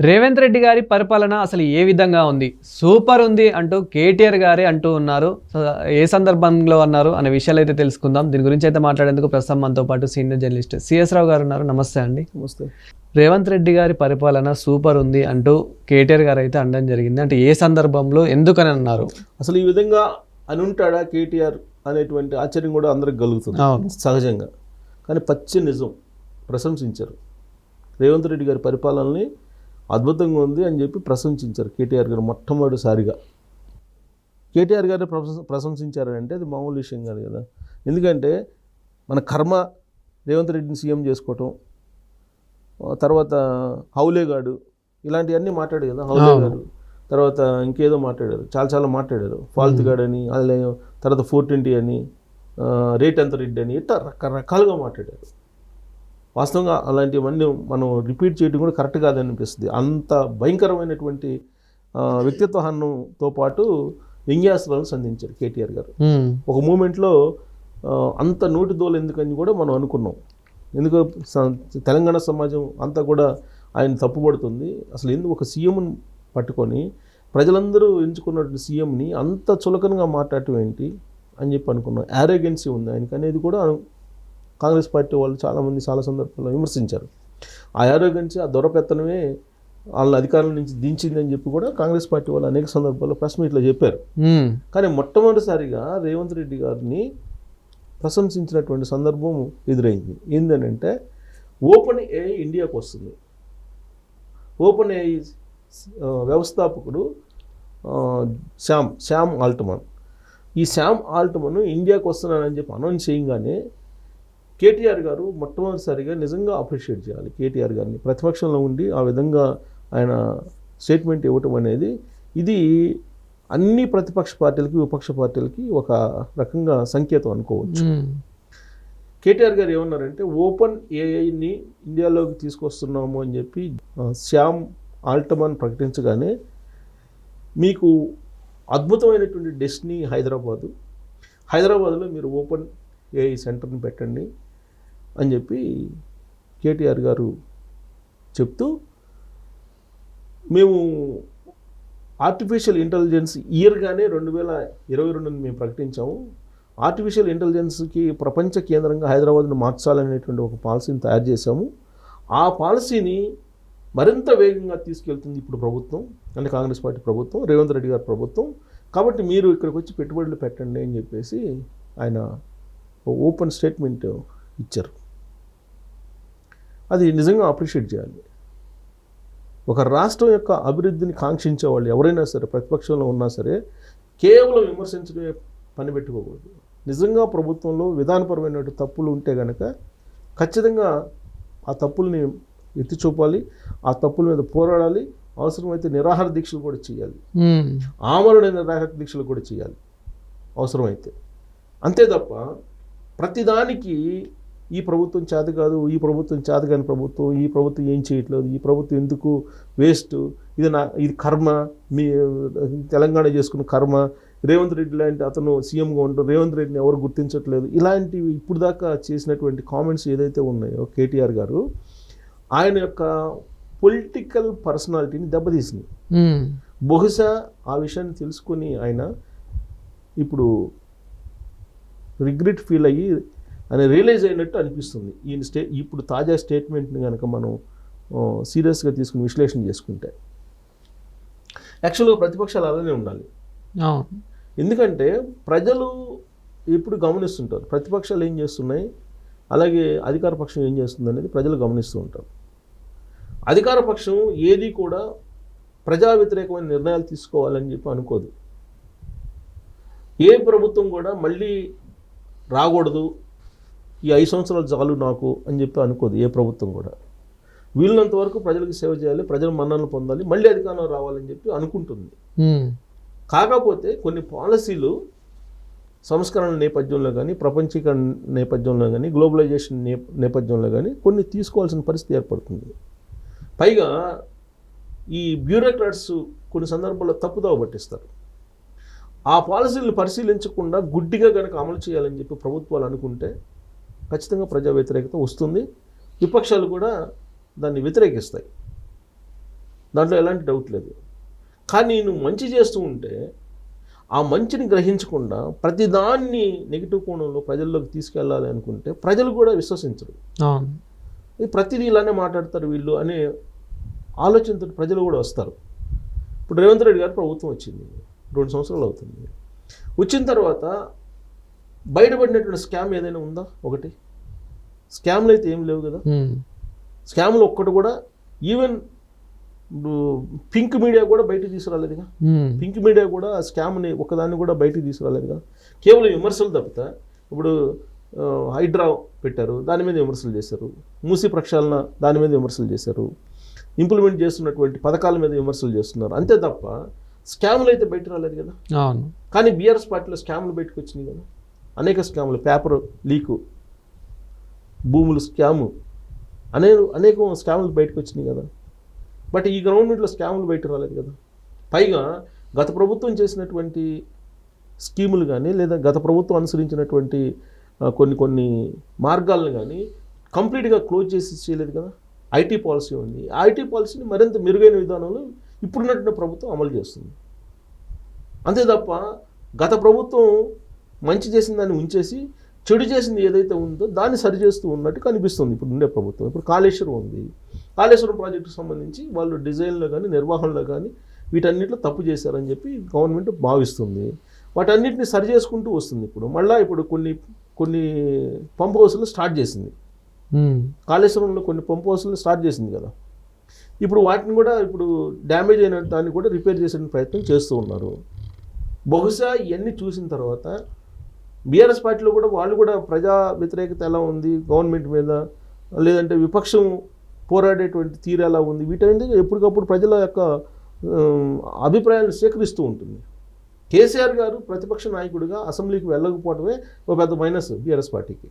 రేవంత్ రెడ్డి గారి పరిపాలన అసలు ఏ విధంగా ఉంది? సూపర్ ఉంది అంటూ కేటీఆర్ గారే అంటూ ఉన్నారు. ఏ సందర్భంలో అన్నారు అనే విషయాలు అయితే తెలుసుకుందాం. దీని గురించి అయితే మాట్లాడేందుకు ప్రస్తుతం మనతో పాటు సీనియర్ జర్నలిస్ట్ సిఎస్ రావు గారు ఉన్నారు. నమస్తే అండి. నమస్తే. రేవంత్ రెడ్డి గారి పరిపాలన సూపర్ ఉంది అంటూ కేటీఆర్ గారు అయితే అనడం జరిగింది. అంటే ఏ సందర్భంలో, ఎందుకని అన్నారు? అసలు ఈ విధంగా అని ఉంటాడా కేటీఆర్ అనేటువంటి ఆశ్చర్యం కూడా అందరికి కలుగుతుంది సహజంగా. కానీ పచ్చి నిజం ప్రశంసించారు. రేవంత్ రెడ్డి గారి పరిపాలనని అద్భుతంగా ఉంది అని చెప్పి ప్రశంసించారు కేటీఆర్ గారు మొట్టమొదటిసారిగా. కేటీఆర్ గారు ప్రశంసించారంటే అది మామూలు విషయం కాదు కదా. ఎందుకంటే మన కర్మ రేవంత్ రెడ్డిని సీఎం చేసుకోవటం, తర్వాత హౌలేగాడు ఇలాంటివన్నీ మాట్లాడారు కదా. హౌలేగాడు తర్వాత ఇంకేదో మాట్లాడారు, చాలా మాట్లాడారు. ఫాల్త్ గార్డ్ అని, అలా తర్వాత 420 అని, రేట్ అంత రెడ్డి అని, ఇట్లా రకరకాలుగా మాట్లాడారు. వాస్తవంగా అలాంటివన్నీ మనం రిపీట్ చేయడం కూడా కరెక్ట్ కాదనిపిస్తుంది. అంత భయంకరమైనటువంటి వ్యక్తిత్వ హనంతో పాటు వ్యంగ్యాస్త్రాలను సంధించారు కేటీఆర్ గారు. ఒక మూమెంట్లో అంత నోటి దోలు ఎందుకని కూడా మనం అనుకున్నాం. ఎందుకు తెలంగాణ సమాజం అంతా కూడా ఆయన తప్పుపడుతుంది. అసలు ఎందుకు ఒక సీఎంని పట్టుకొని ప్రజలందరూ ఎంచుకున్నటువంటి సీఎంని అంత చులకనగా మాట్లాడటం ఏంటి అని చెప్పి అనుకున్నాం. యారోగెన్సీ ఉంది ఆయనకి అనేది కూడా కాంగ్రెస్ పార్టీ వాళ్ళు చాలామంది చాలా సందర్భాల్లో విమర్శించారు. ఆ యారోగెన్సీ, ఆ దొరపెత్తనమే వాళ్ళ అధికారుల నుంచి దించిందని చెప్పి కూడా కాంగ్రెస్ పార్టీ వాళ్ళు అనేక సందర్భాల్లో ప్రెస్ మీట్లో చెప్పారు. కానీ మొట్టమొదటిసారిగా రేవంత్ రెడ్డి గారిని ప్రశంసించినటువంటి సందర్భం ఎదురైంది. ఏంటంటే ఓపెన్ ఏఐ ఇండియాకు వస్తుంది. ఓపెన్ ఏఐ వ్యవస్థాపకుడు శామ్ ఆల్ట్మన్. ఈ శామ్ ఆల్ట్మన్ ఇండియాకు వస్తున్నానని చెప్పి అనౌన్స్ చేయగానే కేటీఆర్ గారు మొట్టమొదటిసారిగా నిజంగా అప్రిషియేట్ చేయాలి కేటీఆర్ గారిని. ప్రతిపక్షంలో ఉండి ఆ విధంగా ఆయన స్టేట్మెంట్ ఇవ్వటం అనేది ఇది అన్ని ప్రతిపక్ష పార్టీలకి, విపక్ష పార్టీలకి ఒక రకంగా సంకేతం అనుకోవచ్చు. కేటీఆర్ గారు ఏమన్నారంటే ఓపెన్ ఏఐని ఇండియాలోకి తీసుకొస్తున్నాము అని చెప్పి శామ్ ఆల్ట్మన్ ప్రకటించగానే మీకు అద్భుతమైనటువంటి డెస్టినీ హైదరాబాద్లో మీరు ఓపెన్ ఏఐ సెంటర్ని పెట్టండి అని చెప్పి కేటీఆర్ గారు చెప్తూ, మేము ఆర్టిఫిషియల్ ఇంటెలిజెన్స్ ఇయర్గానే 2022 మేము ప్రకటించాము. ఆర్టిఫిషియల్ ఇంటెలిజెన్స్కి ప్రపంచ కేంద్రంగా హైదరాబాద్ను మార్చాలనేటువంటి ఒక పాలసీని తయారు చేశాము. ఆ పాలసీని మరింత వేగంగా తీసుకెళ్తుంది ఇప్పుడు ప్రభుత్వం, అంటే కాంగ్రెస్ పార్టీ ప్రభుత్వం, రేవంత్ రెడ్డి గారి ప్రభుత్వం. కాబట్టి మీరు ఇక్కడికి వచ్చి పెట్టుబడులు పెట్టండి అని చెప్పేసి ఆయన ఓపెన్ స్టేట్మెంట్ ఇచ్చారు. అది నిజంగా అప్రిషియేట్ చేయాలి. ఒక రాష్ట్రం యొక్క అభివృద్ధిని కాంక్షించే వాళ్ళు ఎవరైనా సరే, ప్రతిపక్షంలో ఉన్నా సరే, కేవలం విమర్శించడమే పని పెట్టుకోకూడదు. నిజంగా ప్రభుత్వంలో విధానపరమైన తప్పులు ఉంటే కనుక ఖచ్చితంగా ఆ తప్పుల్ని ఎత్తి చూపాలి, ఆ తప్పుల మీద పోరాడాలి. అవసరమైతే నిరాహార దీక్షలు కూడా చేయాలి, ఆమరణ నిరాహార దీక్షలు కూడా చేయాలి అవసరమైతే. అంతే తప్ప ప్రతిదానికి ఈ ప్రభుత్వం చేత కాదు, ఈ ప్రభుత్వం చేత కాని ప్రభుత్వం, ఈ ప్రభుత్వం ఏం చేయట్లేదు, ఈ ప్రభుత్వం ఎందుకు వేస్ట్, ఇది కర్మ, మీ తెలంగాణ చేసుకున్న కర్మ, రేవంత్ రెడ్డి లాంటి అతను సీఎంగా ఉంటారు, రేవంత్ రెడ్డిని ఎవరు గుర్తించట్లేదు, ఇలాంటివి ఇప్పుడు దాకా చేసినటువంటి కామెంట్స్ ఏదైతే ఉన్నాయో కేటీఆర్ గారు, ఆయన యొక్క పొలిటికల్ పర్సనాలిటీని దెబ్బతీసింది. బహుశా ఆ విషయాన్ని తెలుసుకొని ఆయన ఇప్పుడు రిగ్రెట్ ఫీల్ అయ్యి ఆయన రియలైజ్ అయినట్టు అనిపిస్తుంది. ఈయన ఇప్పుడు తాజా స్టేట్మెంట్ని కనుక మనం సీరియస్గా తీసుకుని విశ్లేషణ చేసుకుంటే. యాక్చువల్గా ప్రతిపక్షాలు అలానే ఉండాలి. ఎందుకంటే ప్రజలు ఎప్పుడు గమనిస్తుంటారు ప్రతిపక్షాలు ఏం చేస్తున్నాయి, అలాగే అధికార పక్షం ఏం చేస్తుంది అనేది ప్రజలు గమనిస్తూ ఉంటారు. అధికార పక్షం ఏది కూడా ప్రజా వ్యతిరేకమైన నిర్ణయాలు తీసుకోవాలని చెప్పి అనుకోదు. ఏ ప్రభుత్వం కూడా మళ్ళీ రాకూడదు, ఈ 5 సంవత్సరాలు చాలు నాకు అని చెప్పి అనుకోదు ఏ ప్రభుత్వం కూడా. వీళ్ళంత వరకు ప్రజలకు సేవ చేయాలి, ప్రజల మన్ననలు పొందాలి, మళ్ళీ అధికారంలో రావాలని చెప్పి అనుకుంటుంది. కాకపోతే కొన్ని పాలసీలు సంస్కరణ నేపథ్యంలో కానీ, ప్రపంచీకరణ నేపథ్యంలో కానీ, గ్లోబలైజేషన్ నేపథ్యంలో కానీ కొన్ని తీసుకోవాల్సిన పరిస్థితి ఏర్పడుతుంది. పైగా ఈ బ్యూరోక్రాట్స్ కొన్ని సందర్భాల్లో తప్పుదోవ పట్టిస్తారు. ఆ పాలసీలను పరిశీలించకుండా గుడ్డిగా కనుక అమలు చేయాలని చెప్పి ప్రభుత్వాలు అనుకుంటే ఖచ్చితంగా ప్రజా వ్యతిరేకత వస్తుంది. విపక్షాలు కూడా దాన్ని వ్యతిరేకిస్తాయి. దాంట్లో ఎలాంటి డౌట్ లేదు. కానీ నువ్వు మంచి చేస్తూ ఉంటే ఆ మంచిని గ్రహించకుండా ప్రతిదాన్ని నెగిటివ్ కోణంలో ప్రజల్లోకి తీసుకెళ్ళాలి అనుకుంటే ప్రజలు కూడా విశ్వసించరు. ప్రతిదీ ఇలానే మాట్లాడతారు వీళ్ళు అనే ఆలోచనతో ప్రజలు కూడా వస్తారు. ఇప్పుడు రేవంత్ రెడ్డి గారు ప్రభుత్వం వచ్చింది, 2 సంవత్సరాలు అవుతుంది. వచ్చిన తర్వాత బయటపడినటువంటి స్కామ్ ఏదైనా ఉందా? ఒకటి స్కామ్లు అయితే ఏం లేవు కదా. స్కామ్లు ఒక్కటి కూడా ఈవెన్ పింక్ మీడియా కూడా బయటకు తీసుకురాలేదుగా. పింక్ మీడియా కూడా ఆ స్కామ్ని ఒకదాన్ని కూడా బయటకు తీసుకురాలేదుగా. కేవలం విమర్శలు తప్పితే ఇప్పుడు హైడ్రా పెట్టారు, దాని మీద విమర్శలు చేశారు. మూసీ ప్రక్షాళన దాని మీద విమర్శలు చేశారు. ఇంప్లిమెంట్ చేస్తున్నటువంటి పథకాల మీద విమర్శలు చేస్తున్నారు. అంతే తప్ప స్కామ్లు అయితే బయట రాలేదు కదా. కానీ బీఆర్ఎస్ పార్టీలో స్కామ్లు బయటకు వచ్చినాయి కదా. అనేక స్కామ్లు, పేపర్ లీకు, భూములు స్కాము, అనేక స్కామ్లు బయటకు వచ్చినాయి కదా. బట్ ఈ గవర్నమెంట్లో స్కామ్లు బయట రాలేదు కదా. పైగా గత ప్రభుత్వం చేసినటువంటి స్కీములు కానీ లేదా గత ప్రభుత్వం అనుసరించినటువంటి కొన్ని మార్గాలను కానీ కంప్లీట్గా క్లోజ్ చేసి చేయలేదు కదా. ఐటీ పాలసీ ఉంది. ఆ ఐటీ పాలసీని మరింత మెరుగైన విధానంలో ఇప్పుడున్నటువంటి ప్రభుత్వం అమలు చేస్తుంది. అంతే తప్ప గత ప్రభుత్వం మంచి చేసిన దాన్ని ఉంచేసి చెడు చేసింది ఏదైతే ఉందో దాన్ని సరిచేస్తూ ఉన్నట్టు కనిపిస్తుంది ఇప్పుడు ఉండే ప్రభుత్వం. ఇప్పుడు కాళేశ్వరం ఉంది. కాళేశ్వరం ప్రాజెక్టుకు సంబంధించి వాళ్ళు డిజైన్లో కానీ నిర్వహణలో కానీ వీటన్నిటిలో తప్పు చేశారని చెప్పి గవర్నమెంట్ భావిస్తుంది. వాటన్నిటిని సరి చేసుకుంటూ వస్తుంది. ఇప్పుడు కొన్ని పంప్ హౌస్లు స్టార్ట్ చేసింది. కాళేశ్వరంలో కొన్ని పంప్ హౌస్లు స్టార్ట్ చేసింది కదా. ఇప్పుడు వాటిని కూడా ఇప్పుడు డ్యామేజ్ అయిన దాన్ని కూడా రిపేర్ చేసే ప్రయత్నం చేస్తూ ఉన్నారు. బహుశా ఇవన్నీ చూసిన తర్వాత బీఆర్ఎస్ పార్టీలో కూడా వాళ్ళు కూడా ప్రజా వ్యతిరేకత ఎలా ఉంది గవర్నమెంట్ మీద, లేదంటే విపక్షం పోరాడేటువంటి తీరు ఎలా ఉంది, వీటన్నిటి ఎప్పటికప్పుడు ప్రజల యొక్క అభిప్రాయాలను సేకరిస్తూ ఉంటుంది. కేసీఆర్ గారు ప్రతిపక్ష నాయకుడిగా అసెంబ్లీకి వెళ్ళకపోవడమే ఒక పెద్ద మైనస్ బీఆర్ఎస్ పార్టీకి.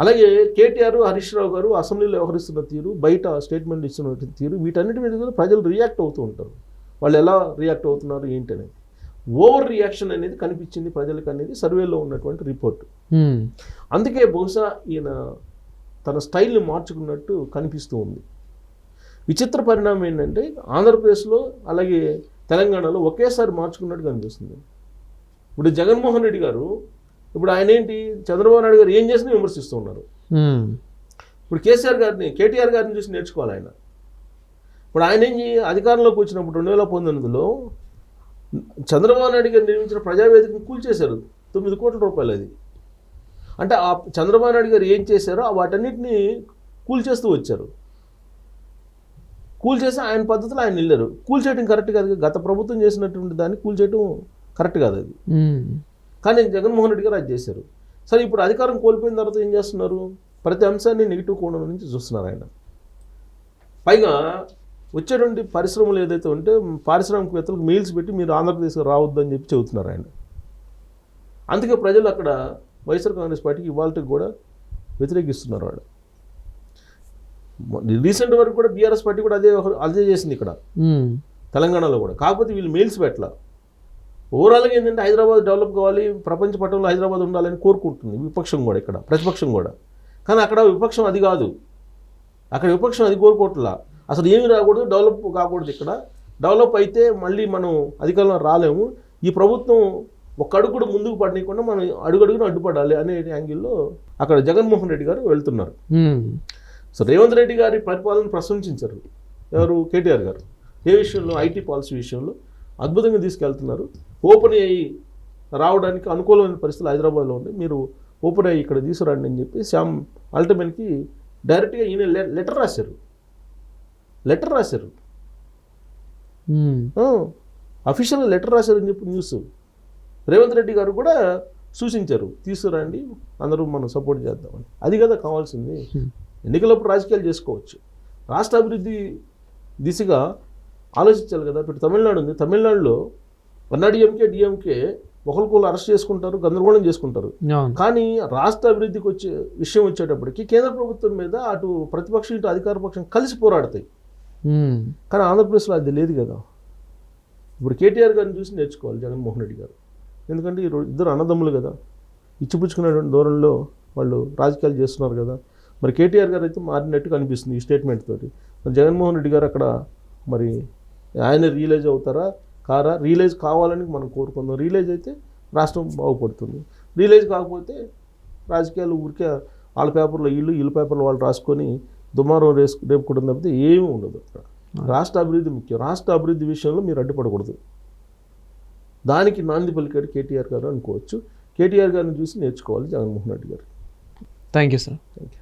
అలాగే కేటీఆర్, హరీష్ రావు గారు అసెంబ్లీలో వ్యవహరిస్తున్న తీరు, బయట స్టేట్మెంట్ ఇస్తున్న తీరు, వీటన్నిటి మీద కూడా ప్రజలు రియాక్ట్ అవుతూ ఉంటారు. వాళ్ళు ఎలా రియాక్ట్ అవుతున్నారు ఏంటి అనేది, ఓవర్ రియాక్షన్ అనేది కనిపించింది ప్రజలకు అనేది సర్వేలో ఉన్నటువంటి రిపోర్టు. అందుకే బహుశా ఈయన తన స్టైల్ని మార్చుకున్నట్టు కనిపిస్తూ ఉంది. విచిత్ర పరిణామం ఏంటంటే ఆంధ్రప్రదేశ్లో అలాగే తెలంగాణలో ఒకేసారి మార్చుకున్నట్టు కనిపిస్తుంది. ఇప్పుడు జగన్మోహన్ రెడ్డి గారు, ఇప్పుడు ఆయన ఏంటి, చంద్రబాబు నాయుడు గారు ఏం చేసినా విమర్శిస్తూ ఉన్నారు. ఇప్పుడు కేటీఆర్ గారిని చూసి నేర్చుకోవాలి ఆయన. ఇప్పుడు ఆయన ఏం అధికారంలోకి వచ్చినప్పుడు 2019లో చంద్రబాబు నాయుడు గారు నిర్మించిన ప్రజావేదికను కూల్చేశారు. 9 కోట్ల రూపాయలు అది. అంటే ఆ చంద్రబాబు నాయుడు గారు ఏం చేశారో వాటన్నిటిని కూల్చేస్తూ వచ్చారు. కూల్చేసి ఆయన పద్ధతిలో ఆయన వెళ్ళారు. కూల్చేయడం కరెక్ట్ కాదు. గత ప్రభుత్వం చేసినటువంటి దాన్ని కూల్చేయడం కరెక్ట్ కాదు అది. కానీ జగన్మోహన్ రెడ్డి గారు అది చేశారు. సరే, ఇప్పుడు అధికారం కోల్పోయిన తర్వాత ఏం చేస్తున్నారు, ప్రతి అంశాన్ని నెగిటివ్ కోణం నుంచి చూస్తున్నారు ఆయన. పైగా వచ్చేటువంటి పరిశ్రమలు ఏదైతే ఉంటే పారిశ్రామికవేత్తలకు మెయిల్స్ పెట్టి మీరు ఆంధ్రప్రదేశ్కి రావద్దని చెప్పి చెబుతున్నారు ఆయన. అందుకే ప్రజలు అక్కడ వైఎస్ఆర్ కాంగ్రెస్ పార్టీకి ఇవాళకి కూడా వ్యతిరేకిస్తున్నారు వాళ్ళు. రీసెంట్ వరకు కూడా బీఆర్ఎస్ పార్టీ కూడా అదే చేసింది ఇక్కడ తెలంగాణలో కూడా. కాకపోతే వీళ్ళు మెయిల్స్ పెట్టాల. ఓవరాల్గా ఏంటంటే హైదరాబాద్ డెవలప్ కావాలి, ప్రపంచ పటంలో హైదరాబాద్ ఉండాలని కోరుకుంటుంది విపక్షం కూడా, ఇక్కడ ప్రతిపక్షం కూడా. కానీ అక్కడ విపక్షం అది కాదు. అక్కడ విపక్షం అది కోరుకోవట్లా. అసలు ఏమి రాకూడదు, డెవలప్ కాకూడదు. ఇక్కడ డెవలప్ అయితే మళ్ళీ మనం అధికారంలో రాలేము. ఈ ప్రభుత్వం ఒక అడుగు కూడా ముందుకు పడనీయకుండా మనం అడుగడుగున అడ్డుపడాలి అనే యాంగిల్లో అక్కడ జగన్మోహన్ రెడ్డి గారు వెళ్తున్నారు. సో రేవంత్ రెడ్డి గారి పరిపాలన ప్రశంసించారు ఎవరు, కేటీఆర్ గారు. ఏ విషయంలో, ఐటీ పాలసీ విషయంలో అద్భుతంగా తీసుకెళ్తున్నారు. ఓపెన్ అయ్యి రావడానికి అనుకూలమైన పరిస్థితులు హైదరాబాద్లో ఉంది, మీరు ఓపెన్ అయ్యి ఇక్కడ తీసుకురండి అని చెప్పి శ్యామ్ అల్టిమేట్కి డైరెక్ట్గా ఈయన లెటర్ రాశారు. అఫీషియల్గా లెటర్ రాశారని చెప్పి న్యూస్. రేవంత్ రెడ్డి గారు కూడా సూచించారు, తీసుకురండి అందరూ మనం సపోర్ట్ చేద్దామని. అది కదా కావాల్సింది. ఎన్నికలప్పుడు రాజకీయాలు చేసుకోవచ్చు, రాష్ట్ర అభివృద్ధి దిశగా ఆలోచించాలి కదా. ఇప్పుడు తమిళనాడు ఉంది, తమిళనాడులో డిఎంకే ఒకరికొకరు అరెస్ట్ చేసుకుంటారు, గందరగోళం చేసుకుంటారు. కానీ రాష్ట్ర అభివృద్ధికి విషయం వచ్చేటప్పటికి కేంద్ర ప్రభుత్వం మీద అటు ప్రతిపక్షం ఇటు అధికార పక్షం కలిసి పోరాడతాయి. కానీ ఆంధ్రప్రదేశ్లో అది లేదు కదా. ఇప్పుడు కేటీఆర్ గారిని చూసి నేర్చుకోవాలి జగన్మోహన్ రెడ్డి గారు. ఎందుకంటే ఇద్దరు అన్నదమ్ములు కదా, ఇచ్చిపుచ్చుకునేటువంటి ధోరణిలో వాళ్ళు రాజకీయాలు చేస్తున్నారు కదా. మరి కేటీఆర్ గారు అయితే మారినట్టు కనిపిస్తుంది ఈ స్టేట్మెంట్ తోటి. మరి జగన్మోహన్ రెడ్డి గారు అక్కడ మరి ఆయన రియలైజ్ అవుతారా కారా? రియలైజ్ కావాలని మనం కోరుకుందాం. రియలైజ్ అయితే రాష్ట్రం బాగుపడుతుంది. రియలైజ్ కాకపోతే రాజకీయాలు ఊరికే వాళ్ళ పేపర్లో వీళ్ళ పేపర్లో వాళ్ళు రాసుకొని దుమారం రేపుకోవడం తప్పితే ఏమీ ఉండదు అక్కడ. రాష్ట్ర అభివృద్ధి ముఖ్యం. రాష్ట్ర అభివృద్ధి విషయంలో మీరు అడ్డుపడకూడదు. దానికి నాంది పలికాడు కేటీఆర్ గారు అనుకోవచ్చు. కేటీఆర్ గారిని చూసి నేర్చుకోవాలి జగన్మోహన్ రెడ్డి గారు. Thank you sir. Thank you.